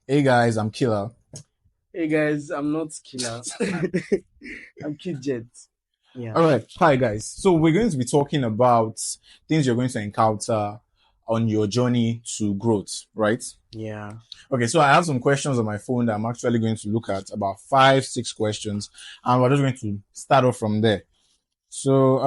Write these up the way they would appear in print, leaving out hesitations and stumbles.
Hey guys, I'm Killer. Hey guys, I'm not Killer. I'm Kidjet. Yeah. All right, hi guys. So we're going to be talking about things you're going to encounter on your journey to growth, right? Yeah. Okay, so I have some questions on my phone that I'm actually going to look at, about five, six questions, and we're just going to start off from there. So,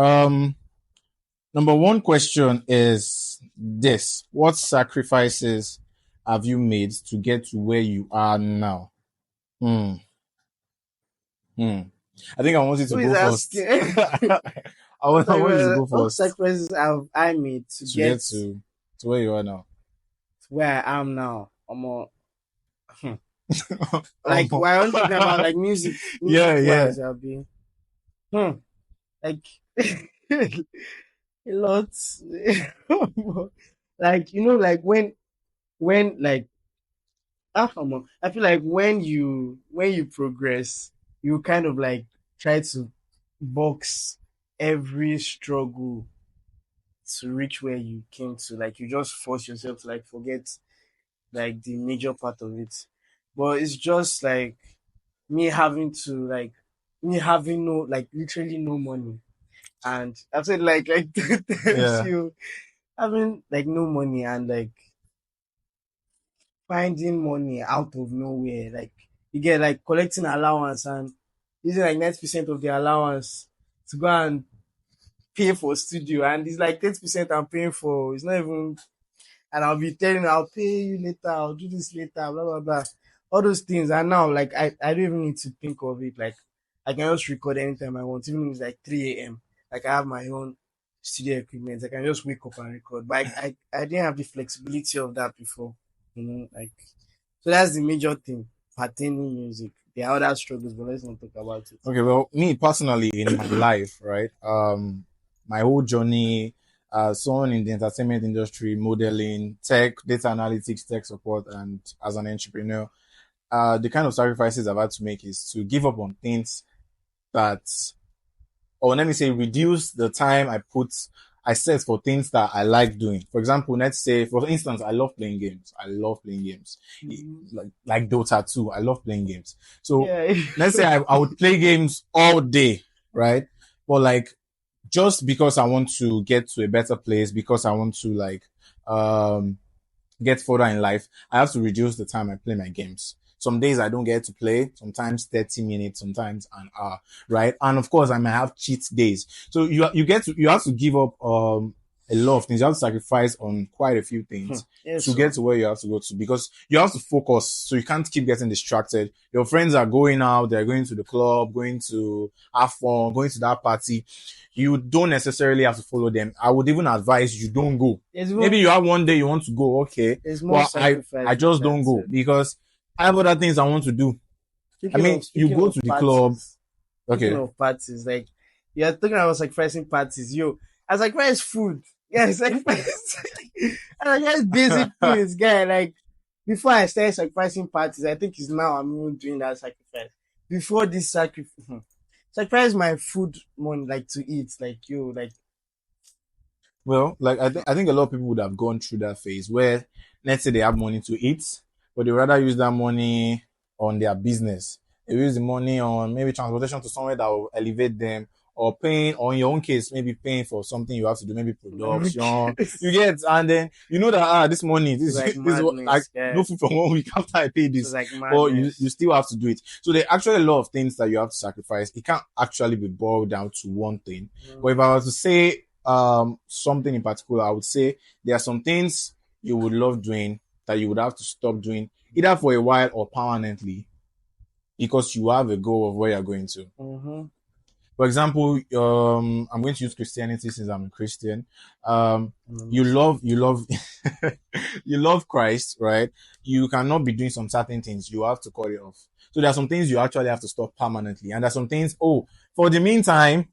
number one question is this: what sacrifices have you made to get to where you are now? Hmm. Hmm. I think I want you to Who is go first. asking? I want you to go What first sacrifices have I made to to get get to where you are now. to where I am now? Hmm. Um, Like, why are you talking about like yeah, music yeah. wise? I'll be hmm. Like a lot. Like like when like I feel like when you progress, you kind of like try to box every struggle to reach where you came to. Like you just force yourself to like forget like the major part of it. But it's just like me having to like me having no like literally no money. And I've said like two times Yeah. you having like no money and like finding money out of nowhere. Like you get like collecting allowance and using like 90% of the allowance to go and pay for studio, and it's like 30% I'm paying for. It's not even, and I'll be telling you, I'll pay you later, I'll do this later, blah blah blah. All those things. And now like I don't even need to think of it. Like I can just record anytime I want, even if it's like 3 a.m. Like I have my own studio equipment. I can just wake up and record. But I didn't have the flexibility of that before. Like so that's the major thing pertaining music. There are other struggles, but let's not talk about it. Okay, well, me personally in my life, right? My whole journey, someone in the entertainment industry, modeling, tech, data analytics, tech support, and as an entrepreneur, the kind of sacrifices I've had to make is to give up on things that, or let me say, reduce the time I set for things that I like doing. For example, let's say, for instance, I love playing games. I love playing games. Mhm. Like Dota 2. I love playing games. So Yeah. let's say I would play games all day, right? But like, just because I want to get to a better place, because I want to like, um, get further in life, I have to reduce the time I play my games. Some days I don't get to play, sometimes 30 minutes, sometimes an hour, right? And of course I might have cheat days. So you have to give up, a lot of things. You have to sacrifice on quite a few things Yes, to get so to where you have to go to, because you have to focus. So you can't keep getting distracted. Your friends are going out, they're going to the club, going to have fun, going to that party. You don't necessarily have to follow them. I would even advise you don't go. there's Maybe more you have one day you want to go, okay, there's more but I sacrifice than just that. don't go because I have other things I want to do. I Speaking mean, of you speaking go of to the club, parties, speaking okay. of parties, like you're talking about sacrificing parties. Yo, I sacrifice food. Yeah, sacrifice. I sacrifice basic things, guy. Like before I started sacrificing parties, I think it's now I'm even doing that sacrifice. Before this sacrifice my food money, like to eat, like yo, like Well, like I think a lot of people would have gone through that phase where, let's say they have money to eat, but they rather use that money on their business. They use the money on maybe transportation to somewhere that will elevate them, or paying, or in your own case, maybe paying for something you have to do, maybe production. You it's get, and then you know that this money, like this is what, like madness, no yeah. food for 1 week after I pay It's this, like but you madness. still have to do it. So there are actually a lot of things that you have to sacrifice. It can't actually be boiled down to one thing. But if Mm. I was to say something in particular, I would say there are some things you would love doing that you would have to stop doing either for a while or permanently because you have a goal of where you're going to. Mm-hmm. For example, I'm going to use Christianity since I'm a Christian. I'm a You Muslim. love you love Christ, right? You cannot be doing some certain things. You have to cut it off. So there are some things you actually have to stop permanently, and there are some things. Oh, for the meantime,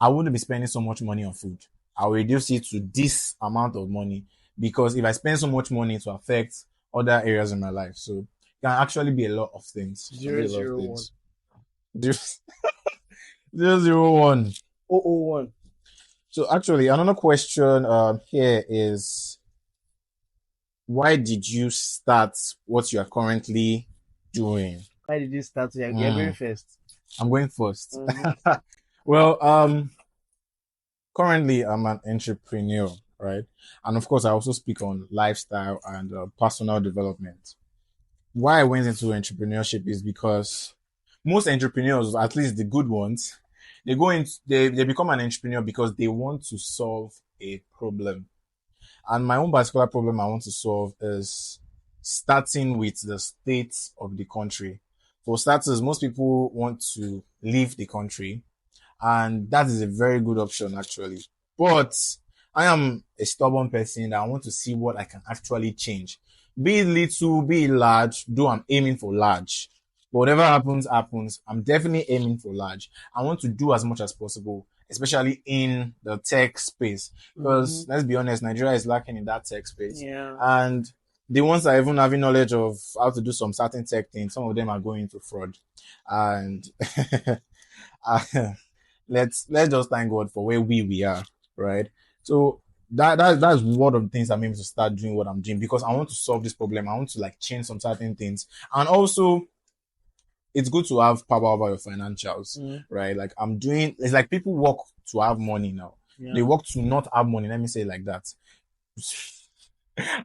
I wouldn't be spending so much money on food. I'll reduce it to this amount of money because if I spend so much money, to affect other areas in my life. So it can actually be a lot of things. It can be Zero a lot of zero one. things. Zero, 001. Oh oh one. So actually, another question here is why did you start what you are currently doing? Why did you start? You're going Mm, first. I'm going first. Mm-hmm. Well, currently I'm an entrepreneur, right? And of course, I also speak on lifestyle and personal development. Why I went into entrepreneurship is because most entrepreneurs, at least the good ones, they become an entrepreneur because they want to solve a problem. And my own particular problem I want to solve is starting with the state of the country. For starters, most people want to leave the country, and that is a very good option actually. But I am a stubborn person that I want to see what I can actually change. Be it little, be it large, though I'm aiming for large. But whatever happens, happens. I'm definitely aiming for large. I want to do as much as possible, especially in the tech space. Mm-hmm. Because let's be honest, Nigeria is lacking in that tech space. Yeah. And the ones that even having knowledge of how to do some certain tech things, some of them are going into fraud. And let's just thank God for where we are, right? So that's one of the things I'm able to start doing what I'm doing because I want to solve this problem. I want to like change some certain things, and also it's good to have power over your financials, Mm, right? Like I'm doing, it's like people work to have money now. They yeah. work to not have money. Let me say it like that.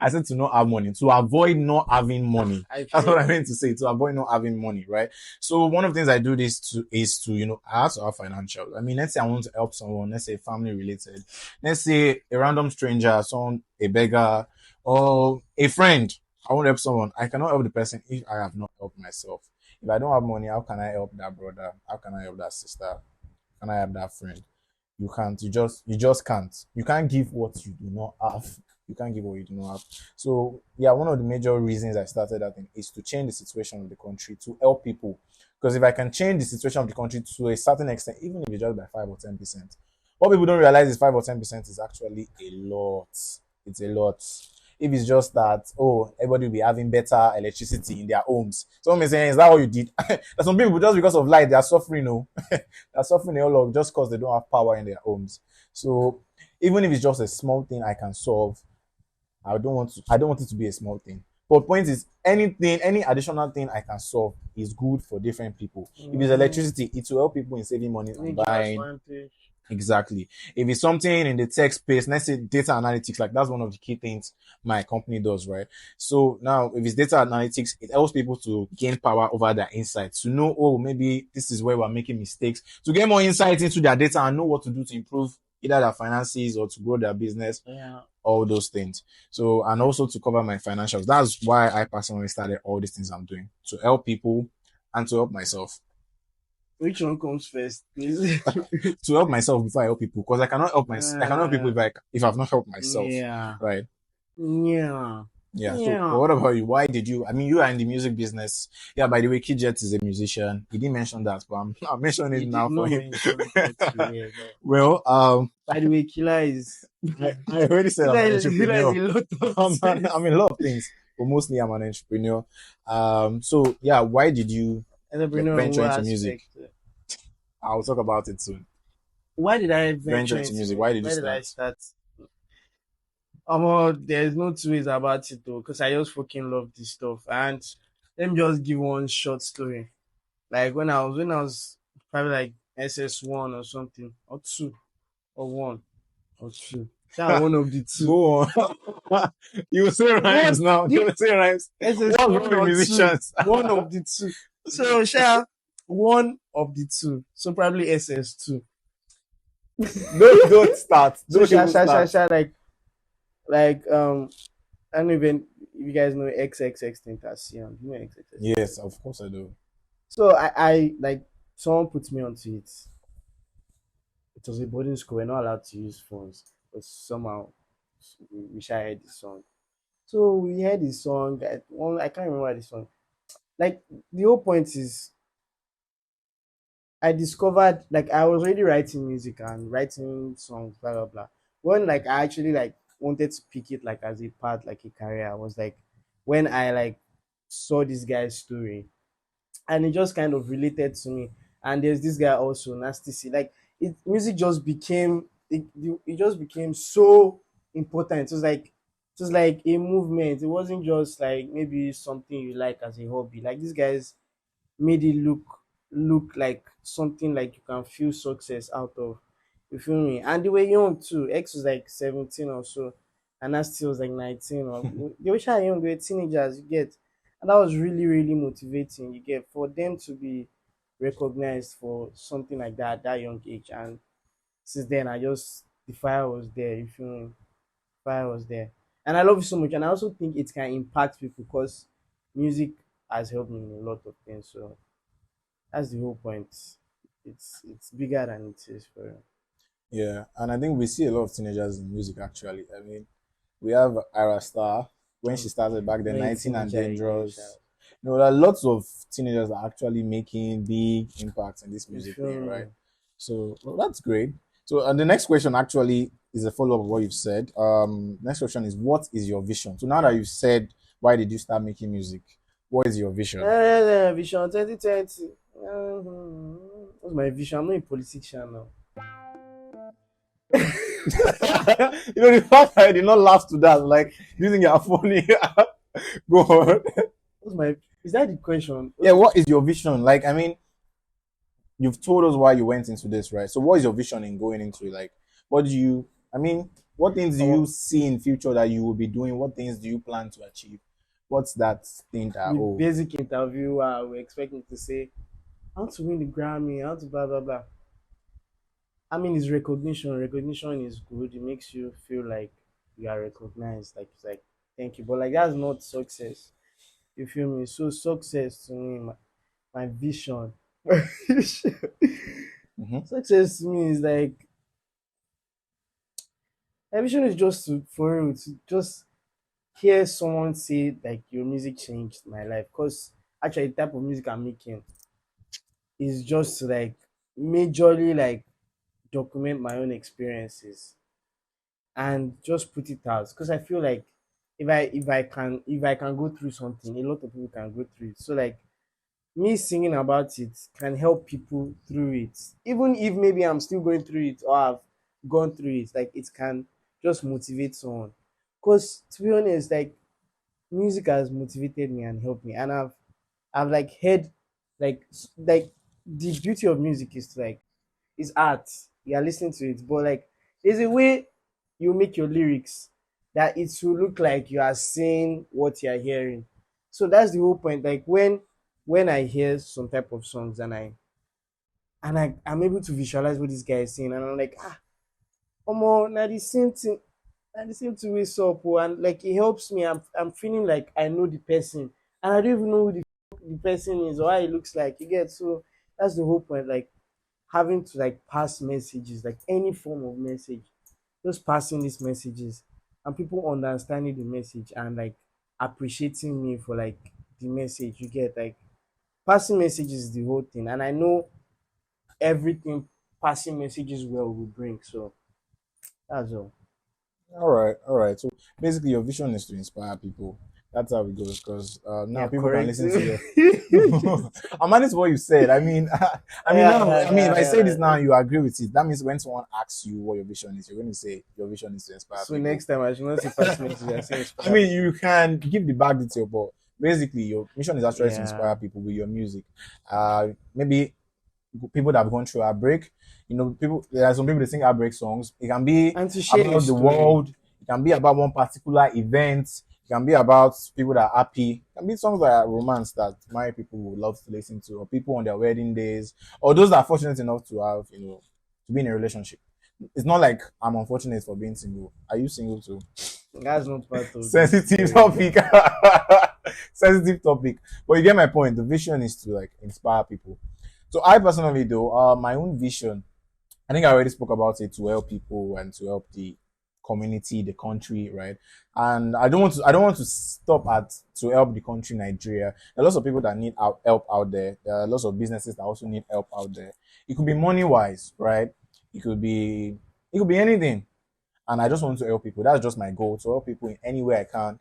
I said to not have money, to avoid not having money. I That's feel what I you. meant to say, to avoid not having money, right? So one of the things I do this to is to, I have to have financial. I mean, let's say I want to help someone, let's say family related. Let's say a random stranger, someone, a beggar, or a friend. I want to help someone. I cannot help the person if I have not helped myself. If I don't have money, how can I help that brother? How can I help that sister? How can I help that friend? You can't. You just can't. You can't give what you do not have. You can't give what you do not have. So yeah, one of the major reasons I started that thing is to change the situation of the country, to help people. Because if I can change the situation of the country to a certain extent, even if it's just by 5 or 10%, what people don't realize is 5 or 10% is actually a lot. It's a lot. If it's just that, oh, everybody will be having better electricity in their homes. Someone may say, is that what you did? There's some people just because of light, they are suffering, no. They're suffering a lot just because they don't have power in their homes. So even if it's just a small thing I can solve, I don't want it to be a small thing. But point is anything, any additional thing I can solve is good for different people. If it's Mm-hmm. electricity, it will help people in saving money Let on me give buying. advantage. Exactly. If it's something in the tech space, let's say data analytics, like that's one of the key things my company does, right? So now if it's data analytics, it helps people to gain power over their insights, to know, oh, maybe this is where we're making mistakes, to get more insight into their data and know what to do to improve either their finances or to grow their business, Yeah. all those things. So, and also to cover my financials. That's why I personally started all these things I'm doing to help people and to help myself. Which one comes first, please? To help myself before I help people because I cannot help people uh, if I've not helped myself, yeah. right? Yeah. Yeah. So, but Yeah. what about you? Why did you? I mean, you are in the music business. Yeah. By the way, Kidjet is a musician. He didn't mention that, but I'm mentioning You it did now for not him. mention that yeah, but Well, by the way, Killer is I already said I'm an Killer is entrepreneur. a lot of I'm things. in a lot of things, but mostly I'm an entrepreneur. So yeah, why did you Entrepreneur in venture what into music? aspect? I'll talk about it soon. Why did I Venture venture into into music. Why music? did you Where did I start? start? There's no two ways about it though, because I just fucking love this stuff. And let me just give one short story. Like when I was probably like SS1 or something, or two, or one, or two. Yeah, one of the two. Go on. You say rhymes One now. the You say rhymes. What's wrong SS1 with or two. musicians? One of the two. So one of the two. So probably SS2. Don't start. So Don't even start. like I don't even if you guys know XXX Tentacion. You know XXX Yes, Tentacion. of course I do. So I like someone put me onto it. It was a boarding school. We're not allowed to use phones, but somehow we shall heard the song. So we heard the song. I can't remember the song. Like the whole point is, I discovered like I was already writing music and writing songs, blah blah blah. When like I actually like wanted to pick it like as a part, like a career, was like when I like saw this guy's story and it just kind of related to me. And there's this guy also, Nasty C. Like music just became it just became so important. It was like It was like a movement. It wasn't just like maybe something you like as a hobby. Like these guys made it look like something like you can feel success out of. You feel me? And they were young too. X was like 17 or so, and I still was like 19. Or they were shy young, they were teenagers, you get. And that was really, really motivating, you get, for them to be recognized for something like that at that young age. And since then I just the fire was there, you feel me? Fire was there. And I love it so much. And I also think it can impact people because music has helped me in a lot of things. So that's the whole point. It's bigger than it is for real. Yeah, and I think we see a lot of teenagers in music actually. I mean, we have Ira Star when she I'm started back then, not a 19 and teenager again, Sha. Dangerous. There are lots of teenagers that are actually making big impacts in this You music feel thing, right? me? So well, that's great. So the next question actually is a follow up of what you've said. Next question is what is your vision? So now that you've said why did you start making music, what is your vision? Vision 2020. What's my vision? I'm not a politician now. The fact that I did not laugh to that, like, do you think you're funny? Go on. What's my is that the question? Yeah, Okay. what is your vision? Like, I mean, you've told us why you went into this, right? So what is your vision in going into it? Like, what do you, I mean, what things do you Um, see in future that you will be doing? What things do you plan to achieve? What's that thing that, the oh, basic interview we expect me to say, I want to win the Grammy, I want to blah blah blah. I mean, it's recognition. Recognition is good. It makes you feel like you are recognized. Like it's like thank you, but like that's not success. You feel me? So success to me, my vision. mm-hmm. Success to me is like my vision is just to for real to just hear someone say like your music changed my life. Cause actually the type of music I'm making is just like majorly like document my own experiences and just put it out because I feel like if I can go through something, a lot of people can go through it. So like me singing about it can help people through it, even if maybe I'm still going through it or I've gone through it. Like it can just motivate someone. Because to be honest, like music has motivated me and helped me, and I've like heard like the beauty of music is to like it's art. You are listening to it, but like there's a way you make your lyrics that it will look like you are saying what you are hearing. So that's the whole point. Like when I hear some type of songs and I'm able to visualize what this guy is saying, and I'm like, now the same thing, now the same thing ways up, oh, and like it helps me. I'm feeling like I know the person, and I don't even know who the person is or how it looks like. You get so that's the whole point. Like having to like pass messages, like any form of message, just passing these messages and people understanding the message and like appreciating me for like the message. You get like passing messages is the whole thing, and I know everything passing messages well will bring. So that's all. All right, all right. So basically, your vision is to inspire people. That's how it goes. Because now Yeah, people can correct. listen to your. I'm honest what you said. I mean, I mean, Yeah, now, I mean, if I say this now, yeah. and you agree with it. That means when someone asks you what your vision is, you're going to say your vision is to inspire So people. next time I should not say pass messages. I say I inspire mean, people. you can give the back detail, but basically, your mission is actually to Yeah, inspire people with your music. Maybe people that have gone through a break. People there are some people that sing heartbreak songs. It can be and to share your about the story. world. It can be about one particular event. It can be about people that are happy. It can be songs that are romance that married people would love to listen to, or people on their wedding days, or those that are fortunate enough to have, to be in a relationship. It's not like I'm unfortunate for being single. Are you single too? That's not part of the Sensitive story. topic. Sensitive topic. But you get my point. The vision is to like inspire people. So I personally though, my own vision, I think I already spoke about it, to help people and to help the community, the country, right? And I don't want to stop at to help the country, Nigeria. There are lots of people that need help out there. There are lots of businesses that also need help out there. It could be money wise, right? It could be it could be anything. And I just want to help people. That's just my goal, to help people in any way I can.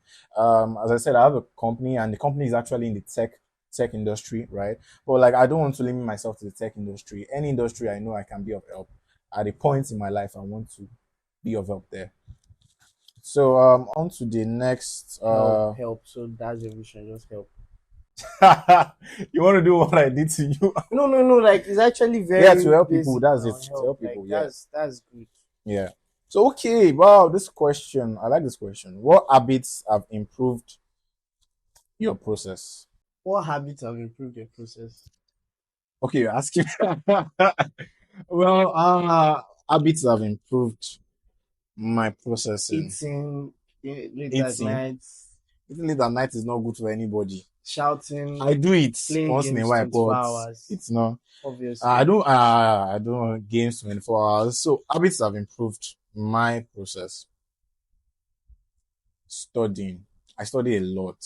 As I said, I have a company, and the company is actually in the tech industry, right? But like, I don't want to limit myself to the tech industry. Any industry I know I can be of help. At a point in my life, I want to be of help there. So on to the next Help. So that's your vision. Just help. you want to do what I did to you? No, no, no. Like it's actually Yeah, to very help people. basic That's it. now. To Help. help Like people. Yeah. that's good. Yeah. So okay, wow, this question. I like this question. What habits have improved your process? What habits have improved your process? Okay, you're asking. Well, habits have improved my processing. Eating late at Eating. night, Eating late at night is not good for anybody. I shouting, do it playing once in a games while, 24 but hours. it's not. Obviously. I don't want games 24 hours. So habits have improved my process. Studying. I study a lot.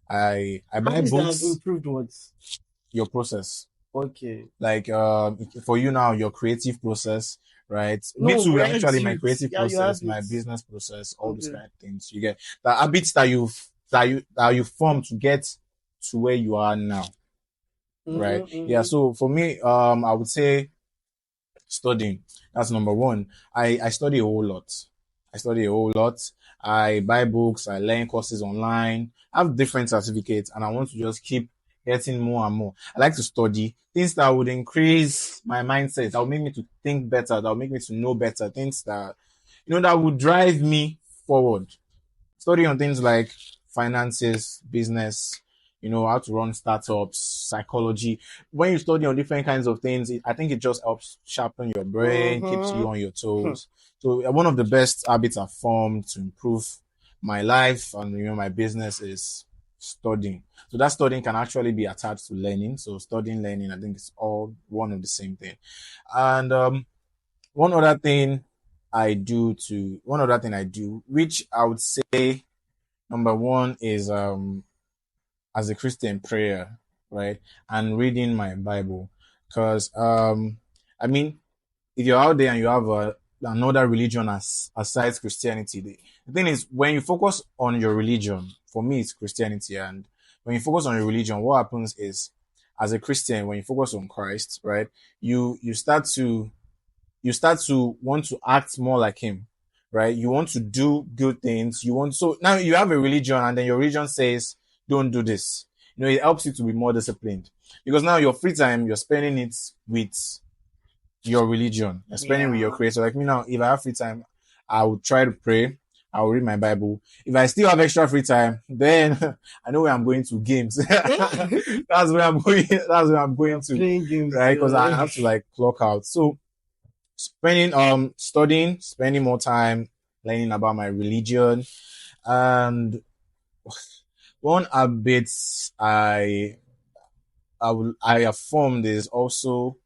I buy Habits that have books, improved what? your process. Okay. Like for you now, your creative process, right? Me No, too, we asked actually my you. creative Yeah, your process, my habits. business process, all those Okay. kind of things. You get the habits that you form to get to where you are now, right? Mm-hmm, Yeah. mm-hmm. So for me, I would say studying. That's number one. I study a whole lot. I study a whole lot. I buy books. I learn courses online. I have different certificates, and I want to just keep getting more and more. I like to study things that would increase my mindset. That would make me to think better. That would make me to know better. Things that that would drive me forward. Study on things like finances, business, how to run startups, psychology. When you study on different kinds of things, I think it just helps sharpen your brain, keeps you Mm-hmm. on your toes. So one of the best habits I've formed to improve my life and my business is studying. So that studying can actually be attached to learning. So studying, learning, I think it's all one of the same thing. And one other thing one other thing I do, which I would say number one is as a Christian prayer, right? And reading my Bible. Because I mean, if you're out there and you have another religion aside Christianity, the thing is when you focus on your religion, for me it's Christianity, and when you focus on your religion, what happens is as a Christian, when you focus on Christ, right, you start to want to act more like him, right? You want to do good things. So now you have a religion and then your religion says, don't do this. It helps you to be more disciplined because now your free time, you're spending it with your religion. You're spending with your Yeah. creator. Like me now, if I have free time, I will try to pray. I will read my Bible. If I still have extra free time, then I know where I'm going to games. That's where I'm going. That's where I'm going You're to, playing games. right? Because I have to like clock out. So spending studying, spending more time learning about my religion, and one habit I have formed is also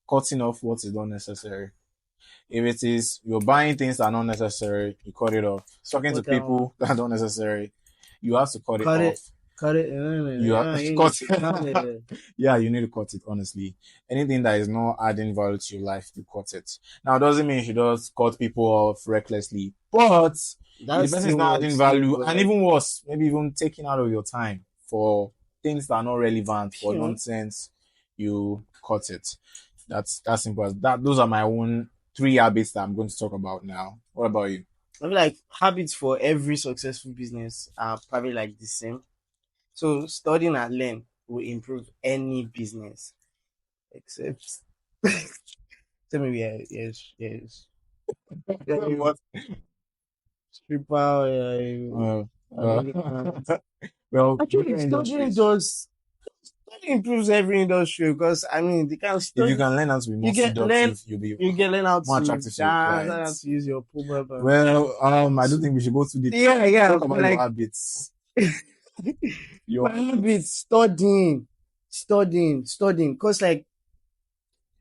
cutting off what is not necessary. If it is you're buying things that are not necessary, you cut it off. Talking to Cut that one. people that are not necessary, you have to cut it Cut off. it. Cut it. You have Yeah, you cut need to cut it. yeah, you need to cut it, honestly. Anything that is not adding value to your life, you cut it. Now, it doesn't mean you should just cut people off recklessly, but if That the person is still not adding works too, value, but and like, even worse, maybe even taking out of your time for things that are not relevant, for you know, nonsense, you cut it. That's simple as that. Those are my own three habits that I'm going to talk about now. What about you? I feel like habits for every successful business are probably like the same. So studying and learn will improve any business, except tell me, yeah, yes, yes, yeah, you What? stripper, Uh, uh, family plant. well, Actually, different studying industries. does studying improves every industry because I mean, they can If you study. can learn how to be You more get learn. seductive, you'll be You get learn how more to attractive to your dance, learn how clients. to use your proverb. Well, I don't think we should go too deep. Yeah, yeah, Talk but about your like habits. Your my habits, habits. studying. Cause like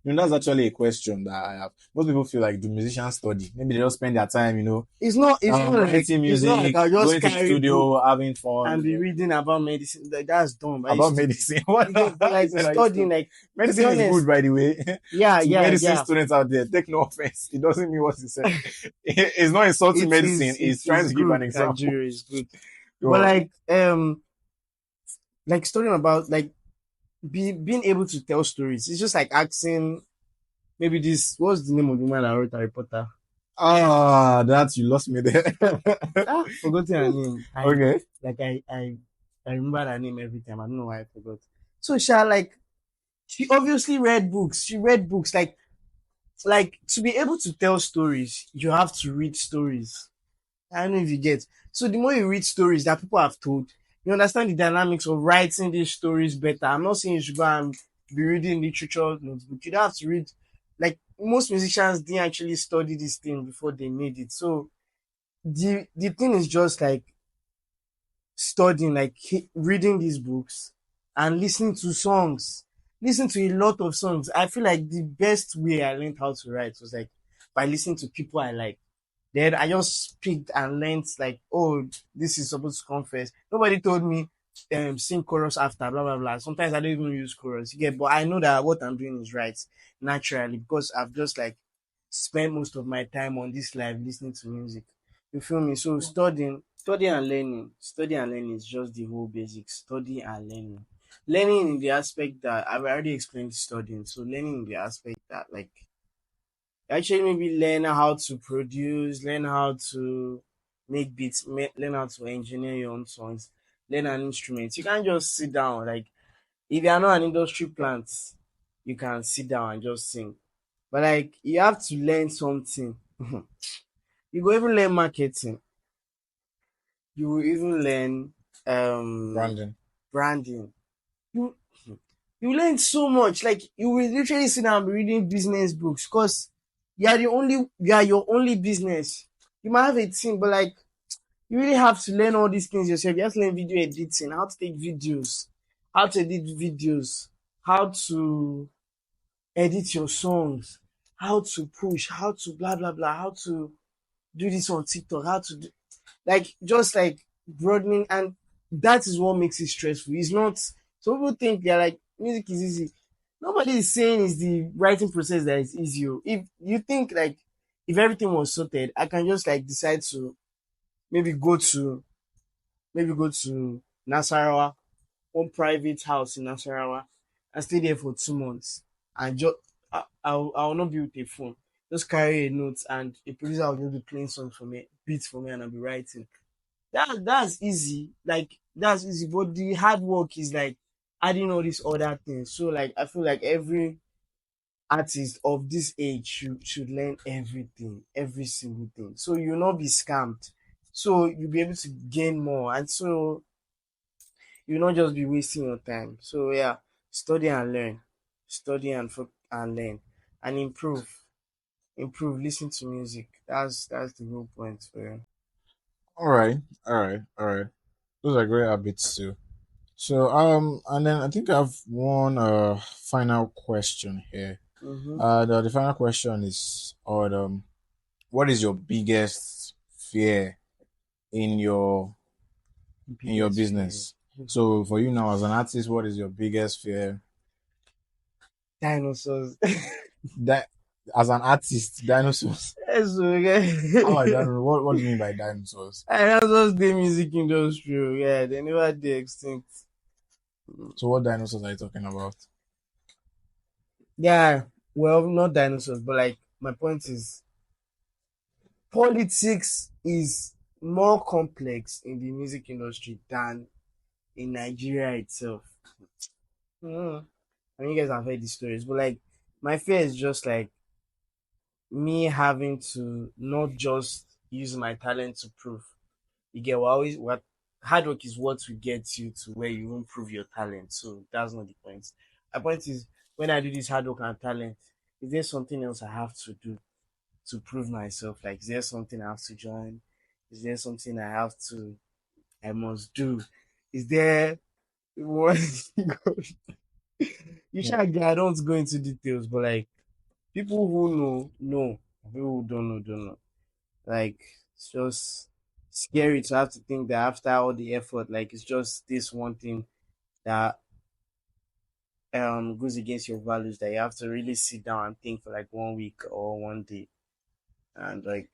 That's actually a question that I have. Most people feel like, do musicians study? Maybe they just spend their time, writing it's not like music, I'll just going to carry book studio, having fun, and be reading about medicine. Like, that's dumb. Are you about stupid? medicine. What? You get but He like said, are you studying, stupid? like to be Medicine is good, honest, by the way. yeah, To yeah, medicine yeah. students out there, take no offense. It doesn't mean what he said. It's not insulting medicine. It It's trying is to give an good. example. Nigeria is good. But Yo, like studying about like being able to tell stories. It's just like asking maybe this what's the name of the woman that wrote Harry Potter? Ah, that you lost me there. Ah, forgotten her name. Okay. I remember her name every time. I don't know why I forgot. So like she obviously read books. She read books like to be able to tell stories, you have to read stories. I don't know if you get. So the more you read stories that people have told, you understand the dynamics of writing these stories better. I'm not saying you should go and be reading literature notebook. You don't have to read. Like most musicians didn't actually study this thing before they made it. So the thing is just like studying, like reading these books and listening to songs. Listen to a lot of songs. I feel like the best way I learned how to write was like by listening to people I like. Then I just picked and learned like, oh, this is supposed to come first. Nobody told me sing chorus after blah blah blah. Sometimes I don't even use chorus. You get, but I know that what I'm doing is right naturally because I've just like spent most of my time on this live listening to music. You feel me? So study and learning is just the whole basics. Study and learning. Learning in the aspect that I've already explained studying. So learning in the aspect that like actually maybe learn how to produce, learn how to make beats, learn how to engineer your own songs, learn an instrument. You can't just sit down. Like if you are not an industry plant, you can sit down and just sing. But like you have to learn something. You go even learn marketing. You will even learn um Brandon. branding. You you learn so much. Like you will literally sit down and be reading business books because you are your only business. You might have a team, but like you really have to learn all these things yourself. You have to learn video editing, how to take videos, how to edit videos, how to edit your songs, how to push, how to blah blah blah, how to do this on TikTok, how to do like just like broadening, and that is what makes it stressful. It's not, some people think they're like music is easy. Nobody is saying it's the writing process that is easy. Oh. If you think like if everything was sorted, I can just like decide to maybe go to maybe go to Nasarawa, one private house in Nasarawa, and stay there for 2 months. And just I will not be with a phone. Just carry a note and a producer will just be playing songs for me, beats for me, and I'll be writing. That's easy. Like that's easy. But the hard work is like adding all these other things. So like I feel like every artist of this age should learn everything, every single thing. So you'll not be scammed. So you'll be able to gain more. And so you'll not just be wasting your time. So yeah, study and learn. Study and learn. And improve. Improve. Listen to music. That's the whole point for you. All right. All right. All right. Those are great habits too. So and then I think I have one final question here. Mm-hmm. The final question is on what is your biggest fear in your Biggest fear. business? So for you now as an artist, what is your biggest fear? Dinosaurs. That as an artist, dinosaurs. Yes, How I okay. don't know. What do you mean by dinosaurs? Dinosaurs the music industry. Oh, yeah, they never dey extinct. So what dinosaurs are you talking about? Yeah, well, not dinosaurs, but like my point is politics is more complex in the music industry than in Nigeria itself. Mm. I mean, you guys have heard the stories, but like my fear is just like me having to not just use my talent to prove. You get what hard work is what will get you to where you improve your talent. So that's not the point. My point is when I do this hard work and talent, is there something else I have to do to prove myself? Like is there something I have to join? Is there something I must do? Is there what you Yeah. shall get, I don't go into details, but like people who know, people who don't know. Like it's just scary to have to think that after all the effort, like it's just this one thing that goes against your values that you have to really sit down and think for like 1 week or 1 day, and like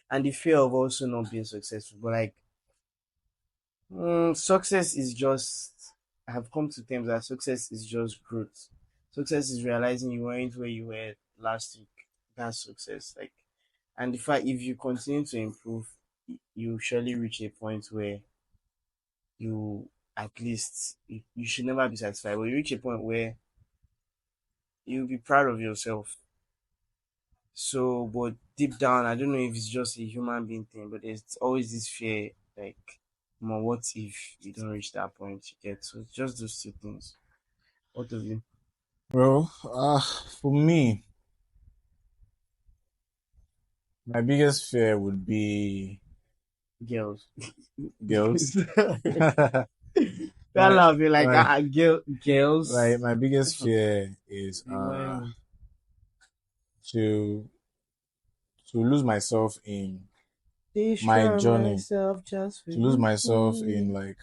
and the fear of also not being successful. But like success is just, I have come to terms that success is just growth. Success is realizing you weren't where you were last week. That's success. Like And the fact, if you continue to improve, you surely reach a point where you, at least, you should never be satisfied, but you reach a point where you'll be proud of yourself. So, but deep down, I don't know if it's just a human being thing, but there's always this fear, like, what if you don't reach that point you get? So, it's just those two things. What of you? Bro, for me, my biggest fear would be Girls. girls. That my laugh, you're like, my girls. my biggest fear is Remind me. to lose myself in my Destroy journey, myself just for to lose you. myself in like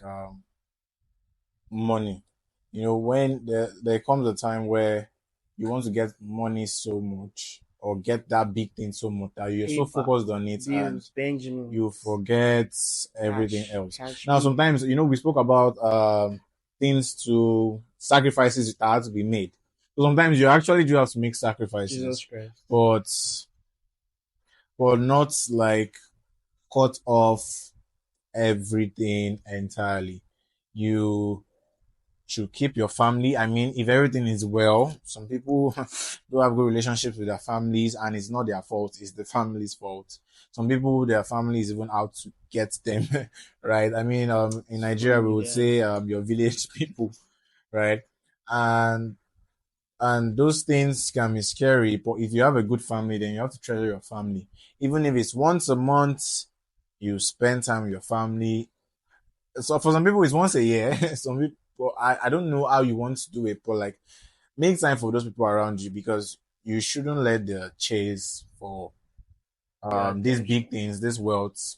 money. You know, when there comes a time where you want to get money so much or get that big thing so much that you're so Paper, focused on it and bills, you Benjamins, forget everything cash, else. cash Now, money. sometimes, we spoke about things to sacrifices that have to be made. So sometimes you actually do have to make Jesus sacrifices, Christ. but not like cut off everything entirely. You should keep your family. I mean, if everything is well, some people don't have good relationships with their families, and it's not their fault, it's the family's fault. Some people, their family is even out to get them, right? I mean, in Nigeria, we would Yeah. say your village people, right? And those things can be scary, but if you have a good family, then you have to treasure your family. Even if it's once a month, you spend time with your family. So for some people, it's once a year. Some people, I don't know how you want to do it, but like make time for those people around you because you shouldn't let the chase for Your these big attention. things, this wealth,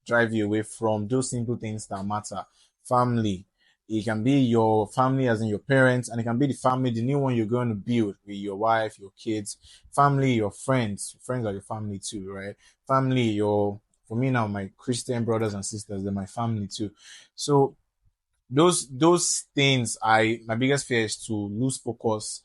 drive you away from those simple things that matter. Family. It can be your family, as in your parents, and it can be the family, the new one you're going to build with your wife, your kids, family, your friends. Friends are your family too, right? Family, for me now, my Christian brothers and sisters, they're my family too. So those things, my biggest fear is to lose focus,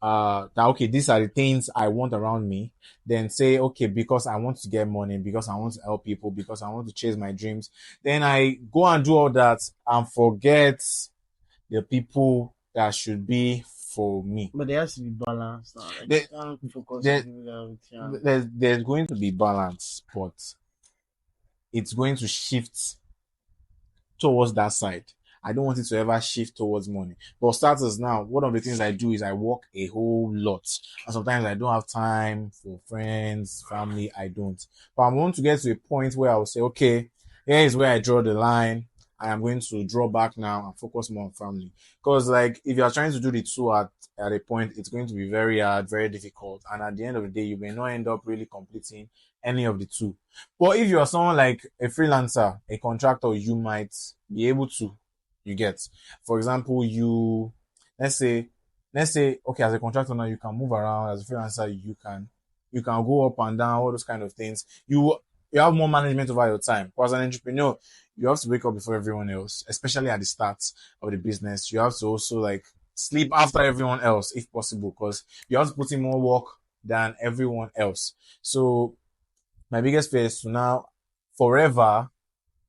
that okay, these are the things I want around me, then say okay, because I want to get money, because I want to help people, because I want to chase my dreams, then I go and do all that and forget the people that should be for me. But there has to be balance now. Like, there, you can't focus on there people that are with you. And there's going to be balance, but it's going to shift towards that side. I don't want it to ever shift towards money. For starters, now, one of the things I do is I work a whole lot. And sometimes I don't have time for friends, family. I don't. But I want to get to a point where I will say, okay, here is where I draw the line. I am going to draw back now and focus more on family. Because like if you are trying to do the two at a point, it's going to be very hard, very difficult. And at the end of the day, you may not end up really completing any of the two. But if you are someone like a freelancer, a contractor, you might be able to. You get, for example, let's say, okay, as a contractor now, you can move around. As a freelancer, you can go up and down, all those kind of things. You have more management over your time. But as an entrepreneur, you have to wake up before everyone else, especially at the start of the business. You have to also like sleep after everyone else if possible, because you have to put in more work than everyone else. So my biggest fear is to now forever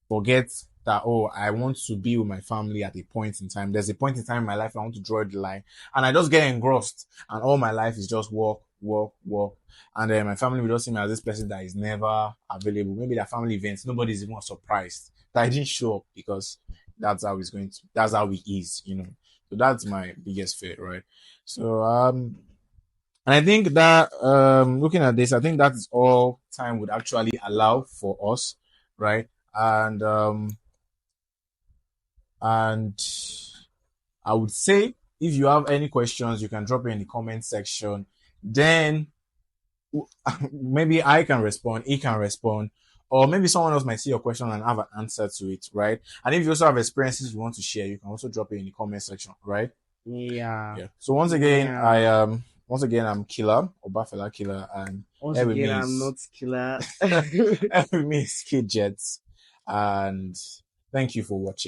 forget that, oh, I want to be with my family at a point in time. There's a point in time in my life I want to draw the line, and I just get engrossed, and all my life is just work, work, work. And then my family will just see me as this person that is never available. Maybe their family events, nobody's even surprised that I didn't show up, because that's how he is. So that's my biggest fear, right? So and I think that looking at this, I think that is all time would actually allow for us, right? And I would say if you have any questions, you can drop it in the comment section. Then maybe I can respond, he can respond, or maybe someone else might see your question and have an answer to it, right? And if you also have experiences you want to share, you can also drop it in the comment section, right? yeah. Yeah. So Yeah. once again I'm Killer, Obafela Killer, and Once here with again, me I'm is not killer. here with me is Kidjet, and thank you for watching.